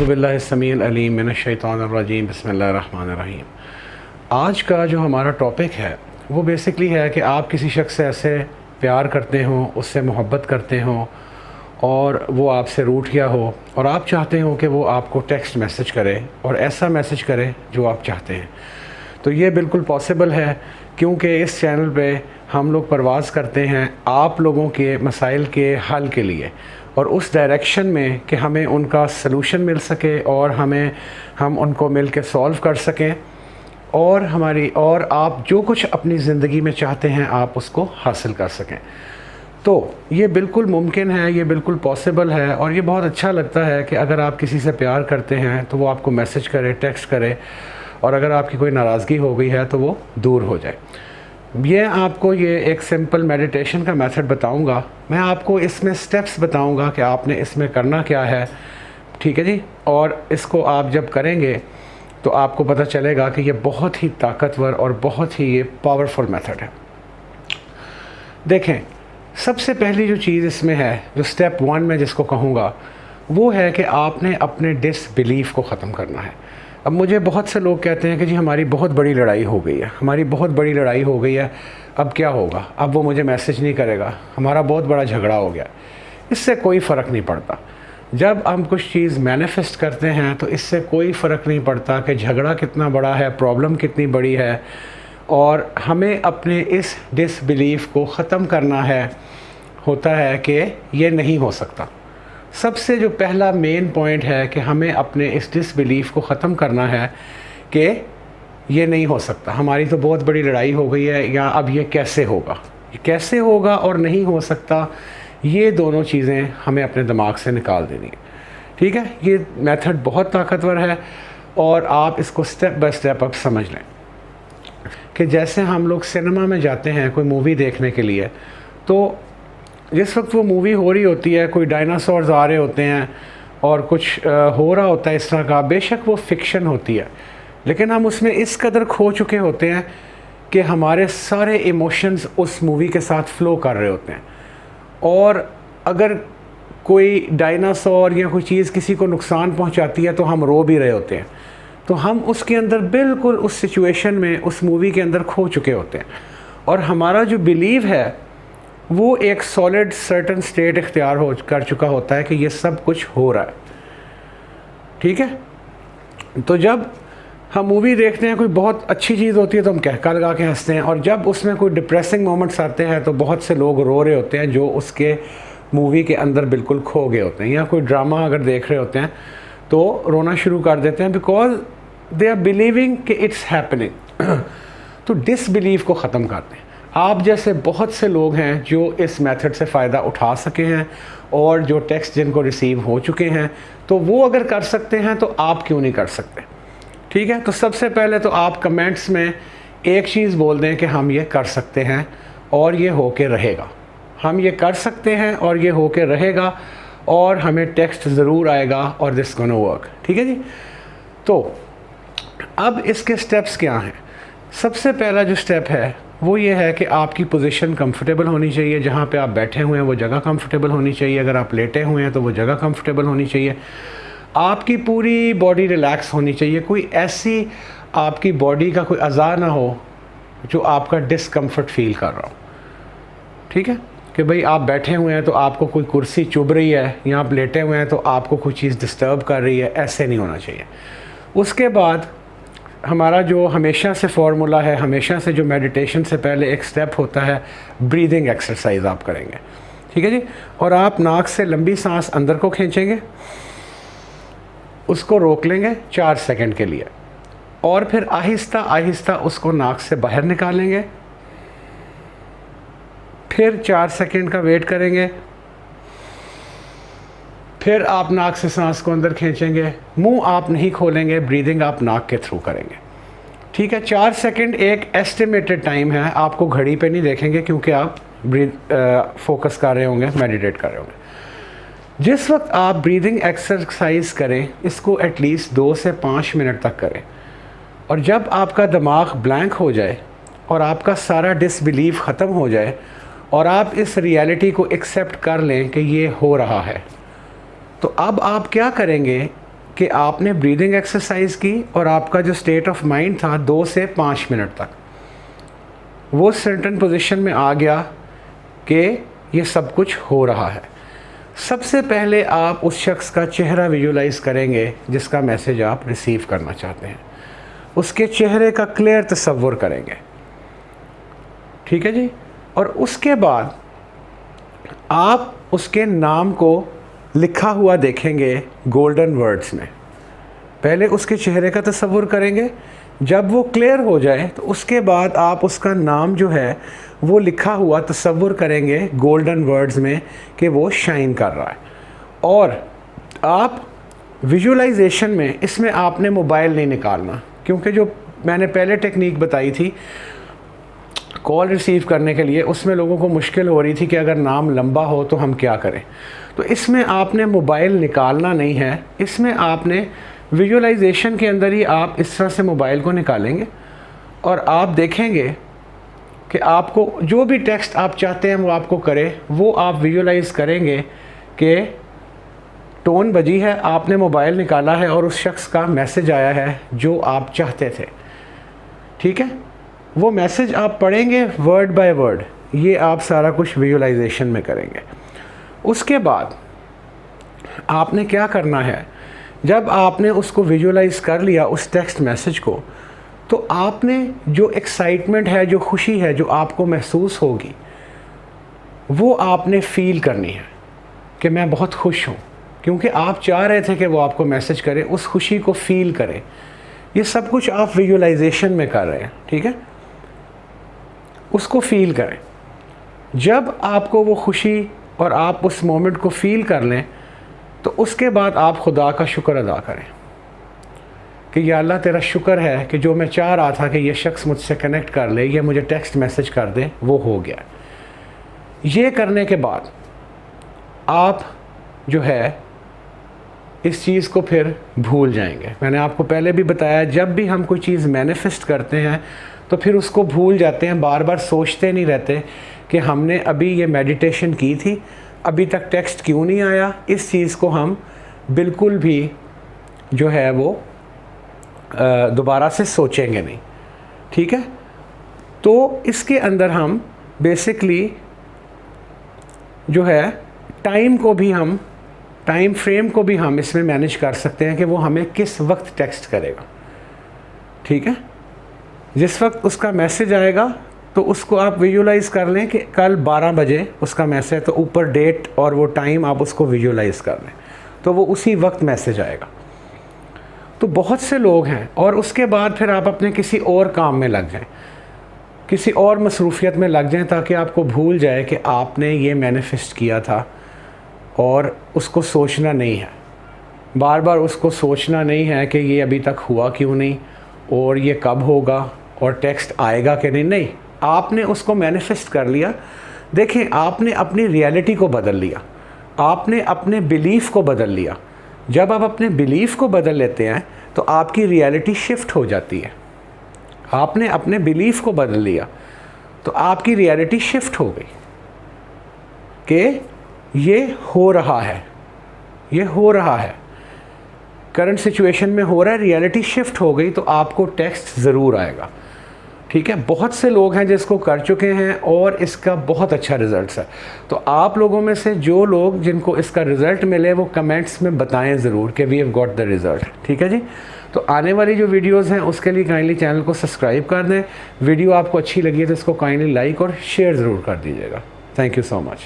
औज़ुबिल्लाहिस्समीउल अलीम मिनश्शैतानिर्रजीम बिस्मिल्लाहिर्रहमानिर्रहीम। आज का जो हमारा टॉपिक है वो बेसिकली है कि आप किसी शख्स से ऐसे प्यार करते हो, उससे मोहब्बत करते हो और वो आपसे रूठ गया हो और आप चाहते हो कि वो आपको टेक्स्ट मैसेज करे और ऐसा मैसेज करे जो आप चाहते हैं। तो ये बिल्कुल पॉसिबल है, क्योंकि इस चैनल पे हम लोग परवाज़ करते हैं आप लोगों के मसाइल के हल के लिए और उस डायरेक्शन में कि हमें उनका सलूशन मिल सके और हम उनको मिल के सॉल्व कर सकें और आप जो कुछ अपनी ज़िंदगी में चाहते हैं आप उसको हासिल कर सकें। तो ये बिल्कुल मुमकिन है, ये बिल्कुल पॉसिबल है और ये बहुत अच्छा लगता है कि अगर आप किसी से प्यार करते हैं तो वो आपको मैसेज करे, टेक्स्ट करे, और अगर आपकी कोई नाराज़गी हो गई है तो वो दूर हो जाए। ये एक सिंपल मेडिटेशन का मेथड बताऊंगा। मैं आपको इसमें स्टेप्स बताऊंगा कि आपने इसमें करना क्या है, ठीक है जी। और इसको आप जब करेंगे तो आपको पता चलेगा कि ये बहुत ही ताकतवर और बहुत ही ये पावरफुल मेथड है। देखें, सबसे पहली जो चीज़ इसमें है, जो स्टेप 1 में जिसको कहूँगा, वो है कि आपने अपने डिसबिलीफ को ख़त्म करना है। अब मुझे बहुत से लोग कहते हैं कि जी हमारी बहुत बड़ी लड़ाई हो गई है, हमारी बहुत बड़ी लड़ाई हो गई है, अब क्या होगा, अब वो मुझे मैसेज नहीं करेगा, हमारा बहुत बड़ा झगड़ा हो गया। इससे कोई फ़र्क नहीं पड़ता। जब हम कुछ चीज़ मैनिफेस्ट करते हैं तो इससे कोई फ़र्क नहीं पड़ता कि झगड़ा कितना बड़ा है, प्रॉब्लम कितनी बड़ी है, और हमें अपने इस डिसबिलीफ को ख़त्म करना है। होता है कि ये नहीं हो सकता। सबसे जो पहला मेन पॉइंट है कि हमें अपने इस डिसबिलीफ को ख़त्म करना है कि ये नहीं हो सकता, हमारी तो बहुत बड़ी लड़ाई हो गई है, या अब ये कैसे होगा और नहीं हो सकता, ये दोनों चीज़ें हमें अपने दिमाग से निकाल देनी है, ठीक है। ये मेथड बहुत ताकतवर है और आप इसको स्टेप बाय स्टेप अब समझ लें कि जैसे हम लोग सिनेमा में जाते हैं कोई मूवी देखने के लिए, तो जिस वक्त वो मूवी हो रही होती है, कोई डायनासोर्स आ रहे होते हैं और कुछ हो रहा होता है इस तरह का, बेशक वो फिक्शन होती है, लेकिन हम उसमें इस कदर खो चुके होते हैं कि हमारे सारे इमोशंस उस मूवी के साथ फ़्लो कर रहे होते हैं। और अगर कोई डायनासोर या कोई चीज़ किसी को नुकसान पहुंचाती है तो हम रो भी रहे होते हैं। तो हम उसके अंदर बिल्कुल उस सिचुएशन में, उस मूवी के अंदर खो चुके होते हैं और हमारा जो बिलीव है वो एक सॉलिड सर्टन स्टेट इख्तियार कर चुका होता है कि ये सब कुछ हो रहा है, ठीक है। तो जब हम मूवी देखते हैं, कोई बहुत अच्छी चीज़ होती है तो हम कहका लगा के हंसते हैं, और जब उसमें कोई डिप्रेसिंग मोमेंट्स आते हैं तो बहुत से लोग रो रहे होते हैं जो उसके मूवी के अंदर बिल्कुल खो गए होते हैं। या कोई ड्रामा अगर देख रहे होते हैं तो रोना शुरू कर देते हैं, बिकॉज दे आर बिलीविंग कि इट्स हैपनिंग। तो डिसबिलीव को ख़त्म करते हैं। आप जैसे बहुत से लोग हैं जो इस मेथड से फ़ायदा उठा सके हैं और जो टेक्स्ट जिनको रिसीव हो चुके हैं, तो वो अगर कर सकते हैं तो आप क्यों नहीं कर सकते, ठीक है। तो सबसे पहले तो आप कमेंट्स में एक चीज़ बोल दें कि हम ये कर सकते हैं और ये हो के रहेगा, हम ये कर सकते हैं और ये हो के रहेगा, और हमें टेक्स्ट ज़रूर आएगा और दिस गोना वर्क, ठीक है जी। तो अब इसके स्टेप्स क्या हैं। सबसे पहला जो स्टेप है वो ये है कि आपकी पोजीशन कंफर्टेबल होनी चाहिए। जहाँ पे आप बैठे हुए हैं वो जगह कंफर्टेबल होनी चाहिए। अगर आप लेटे हुए हैं तो वो जगह कंफर्टेबल होनी चाहिए। आपकी पूरी बॉडी रिलैक्स होनी चाहिए। कोई ऐसी आपकी बॉडी का कोई अज़ा ना हो जो आपका डिस्कम्फर्ट फील कर रहा हो, ठीक है। कि भाई आप बैठे हुए हैं तो आपको कोई कुर्सी चुभ रही है, या आप लेटे हुए हैं तो आपको कोई चीज़ डिस्टर्ब कर रही है, ऐसे नहीं होना चाहिए। उसके बाद हमारा जो हमेशा से फार्मूला है, हमेशा से जो मेडिटेशन से पहले एक स्टेप होता है, ब्रीदिंग एक्सरसाइज आप करेंगे, ठीक है जी। और आप नाक से लंबी सांस अंदर को खींचेंगे, उसको रोक लेंगे 4 सेकंड के लिए, और फिर आहिस्ता आहिस्ता उसको नाक से बाहर निकालेंगे, फिर 4 सेकंड का वेट करेंगे, फिर आप नाक से सांस को अंदर खींचेंगे, मुंह आप नहीं खोलेंगे, ब्रीदिंग आप नाक के थ्रू करेंगे, ठीक है। 4 सेकंड एक एस्टिमेटेड टाइम है, आपको घड़ी पे नहीं देखेंगे क्योंकि आप फोकस कर रहे होंगे, मेडिटेट कर रहे होंगे। जिस वक्त आप ब्रीदिंग एक्सरसाइज करें, इसको एटलीस्ट 2 से 5 मिनट तक करें, और जब आपका दिमाग ब्लैंक हो जाए और आपका सारा डिसबिलीव ख़त्म हो जाए और आप इस रियलिटी को एक्सेप्ट कर लें कि ये हो रहा है, तो अब आप क्या करेंगे कि आपने ब्रीदिंग एक्सरसाइज की और आपका जो स्टेट ऑफ माइंड था 2 से 5 मिनट तक वो सर्टेन पोजीशन में आ गया कि ये सब कुछ हो रहा है। सबसे पहले आप उस शख्स का चेहरा विजुलाइज करेंगे जिसका मैसेज आप रिसीव करना चाहते हैं, उसके चेहरे का क्लियर तसव्वुर करेंगे, ठीक है जी। और उसके बाद आप उसके नाम को लिखा हुआ देखेंगे गोल्डन वर्ड्स में। पहले उसके चेहरे का तसव्वुर करेंगे, जब वो क्लियर हो जाए तो उसके बाद आप उसका नाम जो है वो लिखा हुआ तसव्वुर करेंगे गोल्डन वर्ड्स में कि वो शाइन कर रहा है। और आप विजुलाइजेशन में इसमें आपने मोबाइल नहीं निकालना, क्योंकि जो मैंने पहले टेक्निक बताई थी कॉल रिसीव करने के लिए, उसमें लोगों को मुश्किल हो रही थी कि अगर नाम लंबा हो तो हम क्या करें। तो इसमें आपने मोबाइल निकालना नहीं है, इसमें आपने विजुलाइजेशन के अंदर ही आप इस तरह से मोबाइल को निकालेंगे और आप देखेंगे कि आपको जो भी टेक्स्ट आप चाहते हैं वो आपको करे, वो आप विजुलाइज करेंगे कि टोन बजी है, आपने मोबाइल निकाला है और उस शख्स का मैसेज आया है जो आप चाहते थे, ठीक है। वो मैसेज आप पढ़ेंगे वर्ड बाय वर्ड, ये आप सारा कुछ विजुलाइजेशन में करेंगे। उसके बाद आपने क्या करना है, जब आपने उसको विजुलाइज कर लिया उस टेक्स्ट मैसेज को, तो आपने जो एक्साइटमेंट है, जो खुशी है जो आपको महसूस होगी, वो आपने फ़ील करनी है कि मैं बहुत खुश हूँ, क्योंकि आप चाह रहे थे कि वो आपको मैसेज करे, उस खुशी को फ़ील करें। ये सब कुछ आप विजुलाइजेशन में कर रहे हैं, ठीक है। उसको फ़ील करें। जब आपको वो खुशी और आप उस मोमेंट को फ़ील कर लें तो उसके बाद आप खुदा का शुक्र अदा करें कि या अल्लाह तेरा शुक्र है कि जो मैं चाह रहा था कि ये शख्स मुझसे कनेक्ट कर ले, ये मुझे टेक्स्ट मैसेज कर दे, वो हो गया। ये करने के बाद आप जो है इस चीज़ को फिर भूल जाएंगे। मैंने आपको पहले भी बताया, जब भी हम कोई चीज़ मैनिफेस्ट करते हैं तो फिर उसको भूल जाते हैं, बार बार सोचते नहीं रहते कि हमने अभी ये मेडिटेशन की थी, अभी तक टेक्स्ट क्यों नहीं आया। इस चीज़ को हम बिल्कुल भी जो है वो दोबारा से सोचेंगे नहीं, ठीक है। तो इसके अंदर हम बेसिकली जो है टाइम फ्रेम को भी हम इसमें मैनेज कर सकते हैं कि वो हमें किस वक्त टेक्स्ट करेगा, ठीक है। जिस वक्त उसका मैसेज आएगा तो उसको आप विजुलाइज़ कर लें कि कल 12 बजे उसका मैसेज, तो ऊपर डेट और वो टाइम आप उसको विजुलाइज़ कर लें, तो वो उसी वक्त मैसेज आएगा। तो बहुत से लोग हैं, और उसके बाद फिर आप अपने किसी और काम में लग जाएं, किसी और मसरूफियत में लग जाएं, ताकि आपको भूल जाए कि आपने ये मैनिफेस्ट किया था, और उसको सोचना नहीं है, बार बार उसको सोचना नहीं है कि ये अभी तक हुआ क्यों नहीं और ये कब होगा और टेक्स्ट आएगा कि नहीं। आपने उसको मैनिफेस्ट कर लिया। देखें, आपने अपनी रियलिटी को बदल लिया, आपने अपने बिलीफ को बदल लिया। जब आप अपने बिलीफ को बदल लेते हैं तो आपकी रियलिटी शिफ्ट हो जाती है। आपने अपने बिलीफ को बदल लिया तो आपकी रियलिटी शिफ्ट हो गई कि ये हो रहा है, ये हो रहा है, करंट सिचुएशन में हो रहा है, रियलिटी शिफ्ट हो गई, तो आपको टेक्स्ट ज़रूर आएगा, ठीक है। बहुत से लोग हैं जिसको कर चुके हैं और इसका बहुत अच्छा रिज़ल्ट है। तो आप लोगों में से जो लोग जिनको इसका रिज़ल्ट मिले वो कमेंट्स में बताएं ज़रूर कि we have got the result, ठीक है जी। तो आने वाली जो वीडियोज़ हैं उसके लिए काइंडली चैनल को सब्सक्राइब कर दें। वीडियो आपको अच्छी लगी है तो इसको काइंडली लाइक और शेयर ज़रूर कर दीजिएगा। Thank you so much.